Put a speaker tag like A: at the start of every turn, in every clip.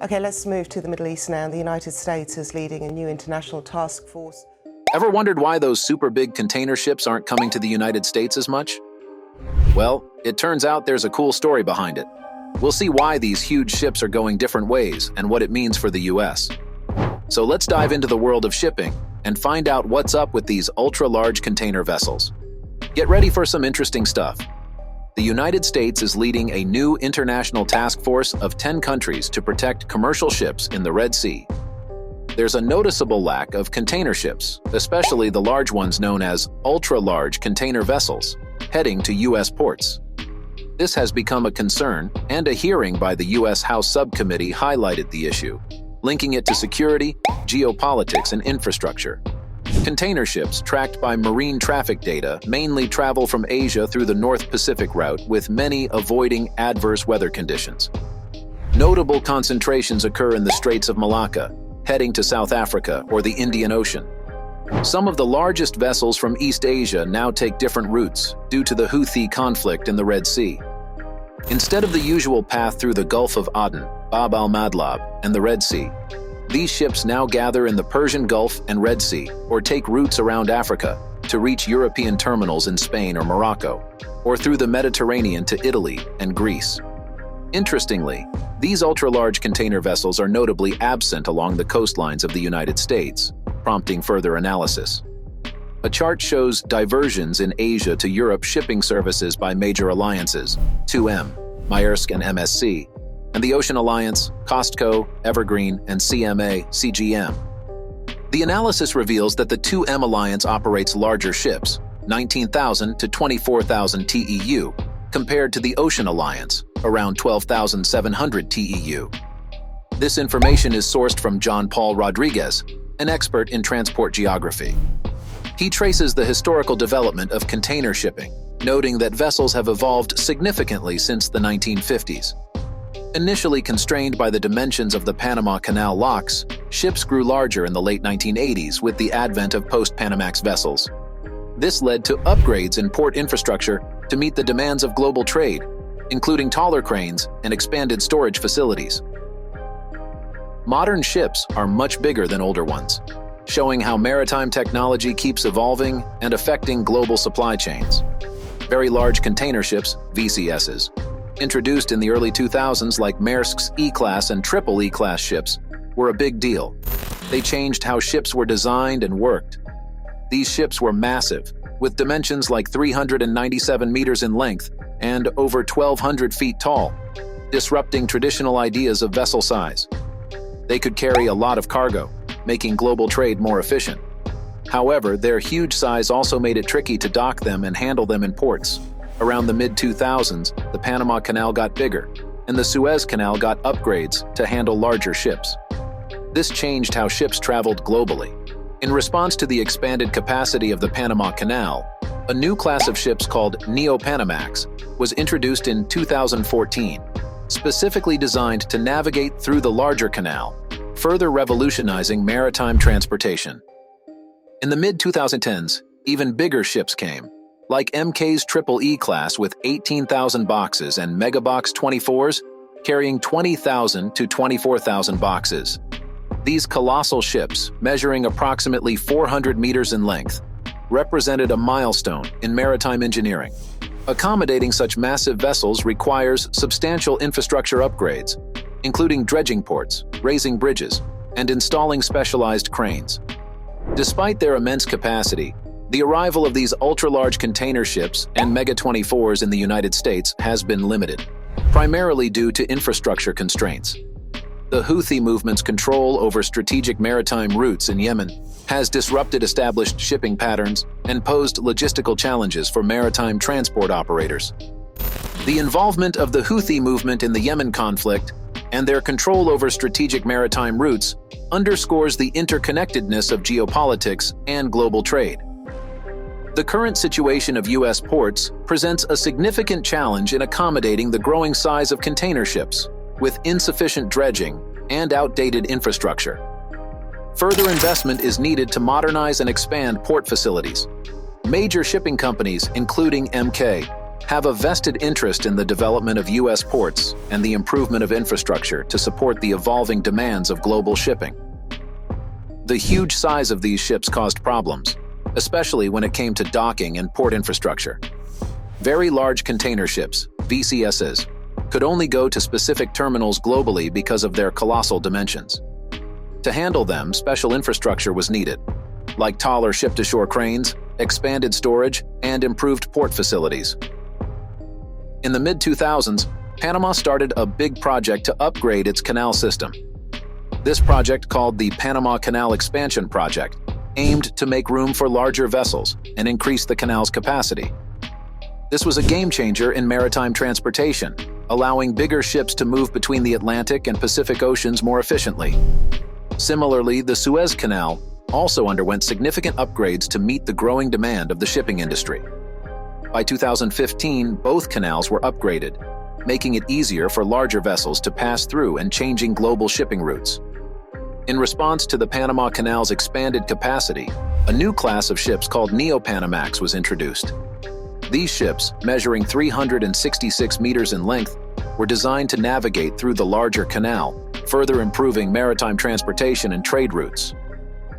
A: Okay, let's move to the Middle East now. The United States is leading a new international task force.
B: Ever wondered why those super big container ships aren't coming to the United States as much? Well, it turns out there's a cool story behind it. We'll see why these huge ships are going different ways and what it means for the US. So let's dive into the world of shipping and find out what's up with these ultra-large container vessels. Get ready for some interesting stuff. The United States is leading a new international task force of 10 countries to protect commercial ships in the Red Sea. There's a noticeable lack of container ships, especially the large ones known as ultra-large container vessels, heading to U.S. ports. This has become a concern, and a hearing by the U.S. House Subcommittee highlighted the issue, linking it to security, geopolitics, and infrastructure. Container ships, tracked by marine traffic data, mainly travel from Asia through the North Pacific route, with many avoiding adverse weather conditions. Notable concentrations occur in the Straits of Malacca, heading to South Africa or the Indian Ocean. Some of the largest vessels from East Asia now take different routes due to the Houthi conflict in the Red Sea. Instead of the usual path through the Gulf of Aden, Bab al-Mandab, and the Red Sea, these ships now gather in the Persian Gulf and Red Sea or take routes around Africa to reach European terminals in Spain or Morocco, or through the Mediterranean to Italy and Greece. Interestingly, these ultra-large container vessels are notably absent along the coastlines of the United States, prompting further analysis. A chart shows diversions in Asia to Europe shipping services by major alliances, 2M, Maersk and MSC, and the Ocean Alliance, COSTCO, Evergreen, and CMA-CGM. The analysis reveals that the 2M Alliance operates larger ships, 19,000 to 24,000 TEU, compared to the Ocean Alliance, around 12,700 TEU. This information is sourced from John Paul Rodriguez, an expert in transport geography. He traces the historical development of container shipping, noting that vessels have evolved significantly since the 1950s. Initially constrained by the dimensions of the Panama Canal locks, ships grew larger in the late 1980s with the advent of post-Panamax vessels. This led to upgrades in port infrastructure to meet the demands of global trade, including taller cranes and expanded storage facilities. Modern ships are much bigger than older ones, showing how maritime technology keeps evolving and affecting global supply chains. Very large container ships, VCSs, introduced in the early 2000s like Maersk's E-Class and Triple E-Class ships, were a big deal. They changed how ships were designed and worked. These ships were massive, with dimensions like 397 meters in length and over 1,200 feet tall, disrupting traditional ideas of vessel size. They could carry a lot of cargo, making global trade more efficient. However, their huge size also made it tricky to dock them and handle them in ports. Around the mid-2000s, the Panama Canal got bigger, and the Suez Canal got upgrades to handle larger ships. This changed how ships traveled globally. In response to the expanded capacity of the Panama Canal, a new class of ships called Neo-Panamax was introduced in 2014, specifically designed to navigate through the larger canal, further revolutionizing maritime transportation. In the mid-2010s, even bigger ships came, like MK's Triple E-Class with 18,000 boxes and Megabox 24s carrying 20,000 to 24,000 boxes. These colossal ships, measuring approximately 400 meters in length, represented a milestone in maritime engineering. Accommodating such massive vessels requires substantial infrastructure upgrades, including dredging ports, raising bridges, and installing specialized cranes. Despite their immense capacity, the arrival of these ultra-large container ships and Mega-24s in the United States has been limited, primarily due to infrastructure constraints. The Houthi movement's control over strategic maritime routes in Yemen has disrupted established shipping patterns and posed logistical challenges for maritime transport operators. The involvement of the Houthi movement in the Yemen conflict and their control over strategic maritime routes underscores the interconnectedness of geopolitics and global trade. The current situation of U.S. ports presents a significant challenge in accommodating the growing size of container ships, with insufficient dredging and outdated infrastructure. Further investment is needed to modernize and expand port facilities. Major shipping companies, including MK, have a vested interest in the development of U.S. ports and the improvement of infrastructure to support the evolving demands of global shipping. The huge size of these ships caused problems, especially when it came to docking and port infrastructure. Very large container ships, VCSs, could only go to specific terminals globally because of their colossal dimensions. To handle them, special infrastructure was needed, like taller ship-to-shore cranes, expanded storage, and improved port facilities. In the mid-2000s, Panama started a big project to upgrade its canal system. This project, called the Panama Canal Expansion Project, aimed to make room for larger vessels and increase the canal's capacity. This was a game-changer in maritime transportation, allowing bigger ships to move between the Atlantic and Pacific Oceans more efficiently. Similarly, the Suez Canal also underwent significant upgrades to meet the growing demand of the shipping industry. By 2015, both canals were upgraded, making it easier for larger vessels to pass through and changing global shipping routes. In response to the Panama Canal's expanded capacity, a new class of ships called Neo-Panamax was introduced. These ships, measuring 366 meters in length, were designed to navigate through the larger canal, further improving maritime transportation and trade routes.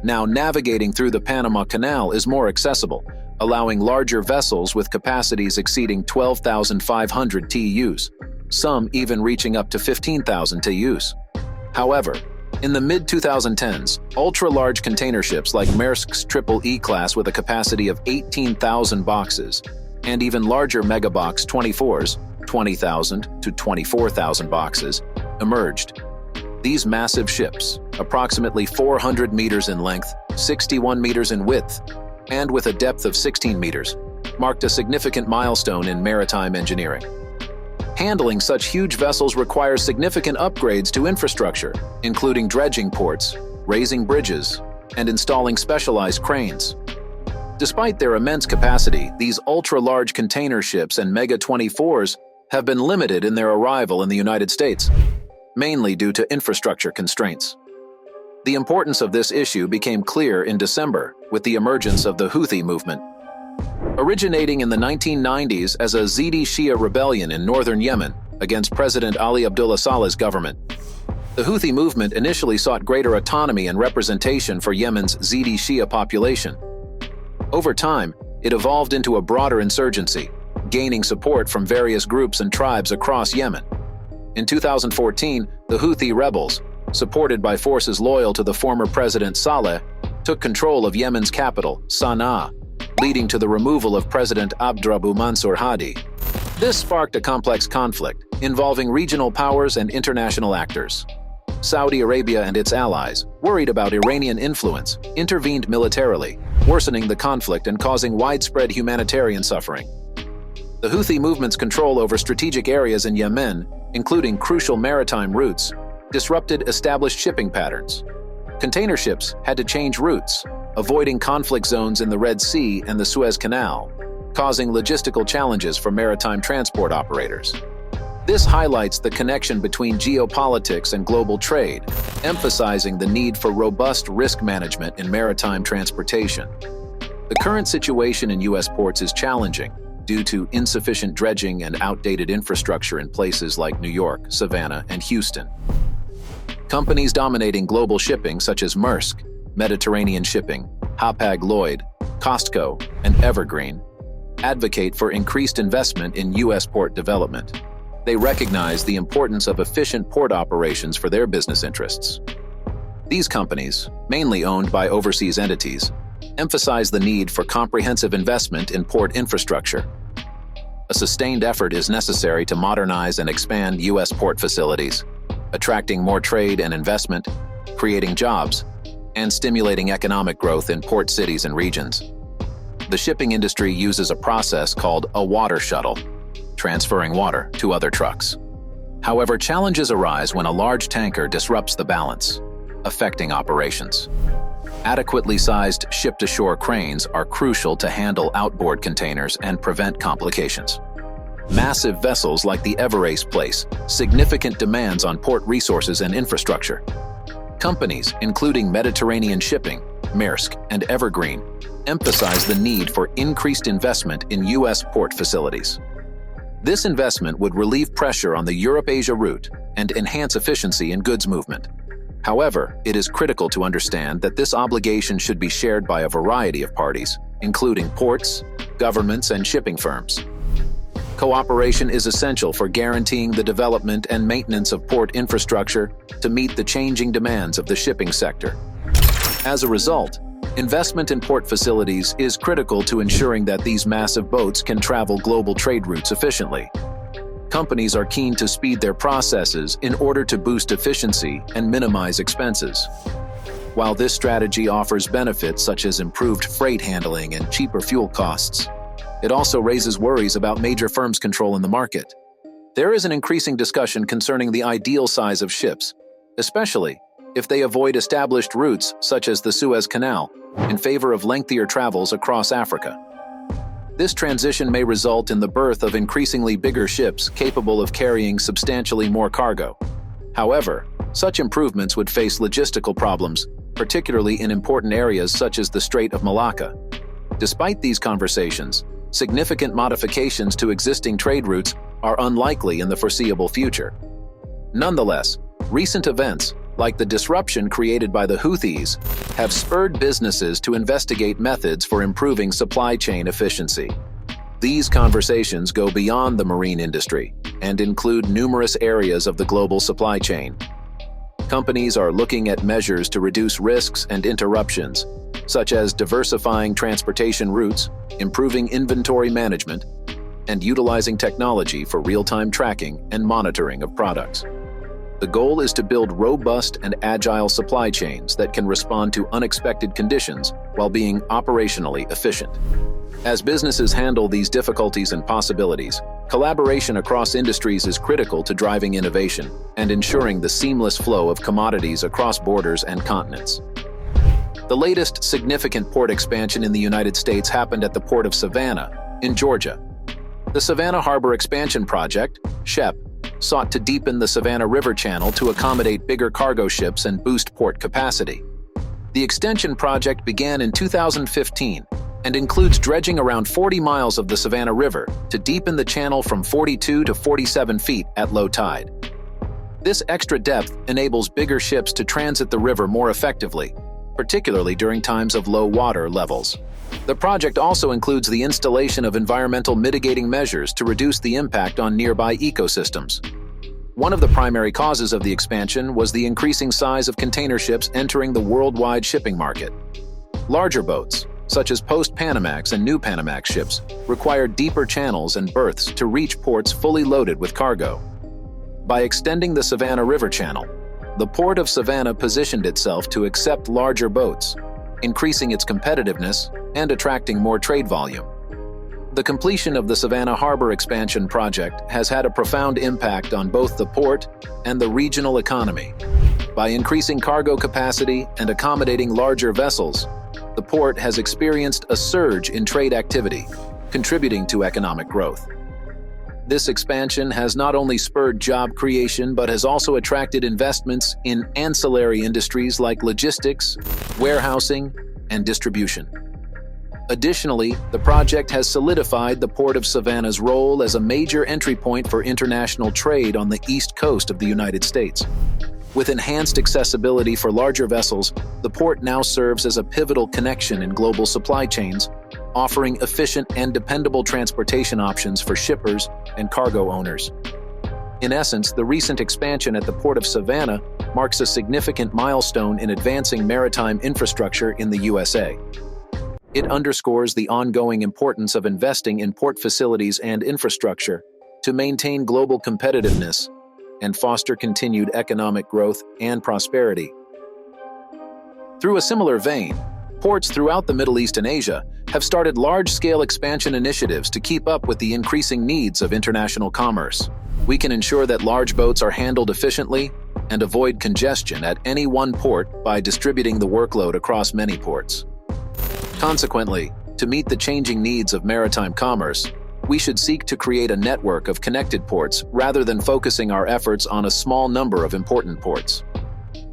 B: Now, navigating through the Panama Canal is more accessible, allowing larger vessels with capacities exceeding 12,500 TEUs, some even reaching up to 15,000 TEUs. However, in the mid-2010s, ultra-large container ships like Maersk's Triple-E class with a capacity of 18,000 boxes, and even larger megabox 24s, 20,000 to 24,000 boxes, emerged. These massive ships, approximately 400 meters in length, 61 meters in width, and with a depth of 16 meters, marked a significant milestone in maritime engineering. Handling such huge vessels requires significant upgrades to infrastructure, including dredging ports, raising bridges, and installing specialized cranes. Despite their immense capacity, these ultra-large container ships and Mega 24s have been limited in their arrival in the United States, mainly due to infrastructure constraints. The importance of this issue became clear in December with the emergence of the Houthi movement. Originating in the 1990s as a Zidi Shia rebellion in northern Yemen against President Ali Abdullah Saleh's government, the Houthi movement initially sought greater autonomy and representation for Yemen's Zidi Shia population. Over time, it evolved into a broader insurgency, gaining support from various groups and tribes across Yemen. In 2014, the Houthi rebels, supported by forces loyal to the former President Saleh, took control of Yemen's capital, Sana'a, leading to the removal of President Abdrabbu Mansur Hadi. This sparked a complex conflict involving regional powers and international actors. Saudi Arabia and its allies, worried about Iranian influence, intervened militarily, worsening the conflict and causing widespread humanitarian suffering. The Houthi movement's control over strategic areas in Yemen, including crucial maritime routes, disrupted established shipping patterns. Container ships had to change routes, avoiding conflict zones in the Red Sea and the Suez Canal, causing logistical challenges for maritime transport operators. This highlights the connection between geopolitics and global trade, emphasizing the need for robust risk management in maritime transportation. The current situation in U.S. ports is challenging due to insufficient dredging and outdated infrastructure in places like New York, Savannah, and Houston. Companies dominating global shipping such as Maersk, Mediterranean Shipping, Hapag-Lloyd, Costco, and Evergreen advocate for increased investment in U.S. port development. They recognize the importance of efficient port operations for their business interests. These companies, mainly owned by overseas entities, emphasize the need for comprehensive investment in port infrastructure. A sustained effort is necessary to modernize and expand U.S. port facilities, attracting more trade and investment, creating jobs, and stimulating economic growth in port cities and regions. The shipping industry uses a process called a water shuttle, transferring water to other trucks. However, challenges arise when a large tanker disrupts the balance, affecting operations. Adequately sized ship-to-shore cranes are crucial to handle outboard containers and prevent complications. Massive vessels like the Everace place significant demands on port resources and infrastructure. Companies, including Mediterranean Shipping, Maersk, and Evergreen, emphasize the need for increased investment in U.S. port facilities. This investment would relieve pressure on the Europe-Asia route and enhance efficiency in goods movement. However, it is critical to understand that this obligation should be shared by a variety of parties, including ports, governments, and shipping firms. Cooperation is essential for guaranteeing the development and maintenance of port infrastructure to meet the changing demands of the shipping sector. As a result, investment in port facilities is critical to ensuring that these massive boats can travel global trade routes efficiently. Companies are keen to speed their processes in order to boost efficiency and minimize expenses. While this strategy offers benefits such as improved freight handling and cheaper fuel costs, it also raises worries about major firms' control in the market. There is an increasing discussion concerning the ideal size of ships, especially if they avoid established routes such as the Suez Canal in favor of lengthier travels across Africa. This transition may result in the birth of increasingly bigger ships capable of carrying substantially more cargo. However, such improvements would face logistical problems, particularly in important areas such as the Strait of Malacca. Despite these conversations, significant modifications to existing trade routes are unlikely in the foreseeable future. Nonetheless, recent events, like the disruption created by the Houthis, have spurred businesses to investigate methods for improving supply chain efficiency. These conversations go beyond the marine industry and include numerous areas of the global supply chain. Companies are looking at measures to reduce risks and interruptions, such as diversifying transportation routes, improving inventory management, and utilizing technology for real-time tracking and monitoring of products. The goal is to build robust and agile supply chains that can respond to unexpected conditions while being operationally efficient. As businesses handle these difficulties and possibilities, collaboration across industries is critical to driving innovation and ensuring the seamless flow of commodities across borders and continents. The latest significant port expansion in the United States happened at the Port of Savannah, in Georgia. The Savannah Harbor Expansion Project, SHEP, sought to deepen the Savannah River Channel to accommodate bigger cargo ships and boost port capacity. The extension project began in 2015 and includes dredging around 40 miles of the Savannah River to deepen the channel from 42 to 47 feet at low tide. This extra depth enables bigger ships to transit the river more effectively, particularly during times of low water levels. The project also includes the installation of environmental mitigating measures to reduce the impact on nearby ecosystems. One of the primary causes of the expansion was the increasing size of container ships entering the worldwide shipping market. Larger boats, such as post-Panamax and new Panamax ships, require deeper channels and berths to reach ports fully loaded with cargo. By extending the Savannah River Channel, the Port of Savannah positioned itself to accept larger boats, increasing its competitiveness and attracting more trade volume. The completion of the Savannah Harbor Expansion Project has had a profound impact on both the port and the regional economy. By increasing cargo capacity and accommodating larger vessels, the port has experienced a surge in trade activity, contributing to economic growth. This expansion has not only spurred job creation but has also attracted investments in ancillary industries like logistics, warehousing, and distribution. Additionally, the project has solidified the Port of Savannah's role as a major entry point for international trade on the east coast of the United States. With enhanced accessibility for larger vessels, the port now serves as a pivotal connection in global supply chains, offering efficient and dependable transportation options for shippers and cargo owners. In essence, the recent expansion at the Port of Savannah marks a significant milestone in advancing maritime infrastructure in the USA. It underscores the ongoing importance of investing in port facilities and infrastructure to maintain global competitiveness and foster continued economic growth and prosperity. Through a similar vein, ports throughout the Middle East and Asia have started large-scale expansion initiatives to keep up with the increasing needs of international commerce. We can ensure that large boats are handled efficiently and avoid congestion at any one port by distributing the workload across many ports. Consequently, to meet the changing needs of maritime commerce, we should seek to create a network of connected ports rather than focusing our efforts on a small number of important ports.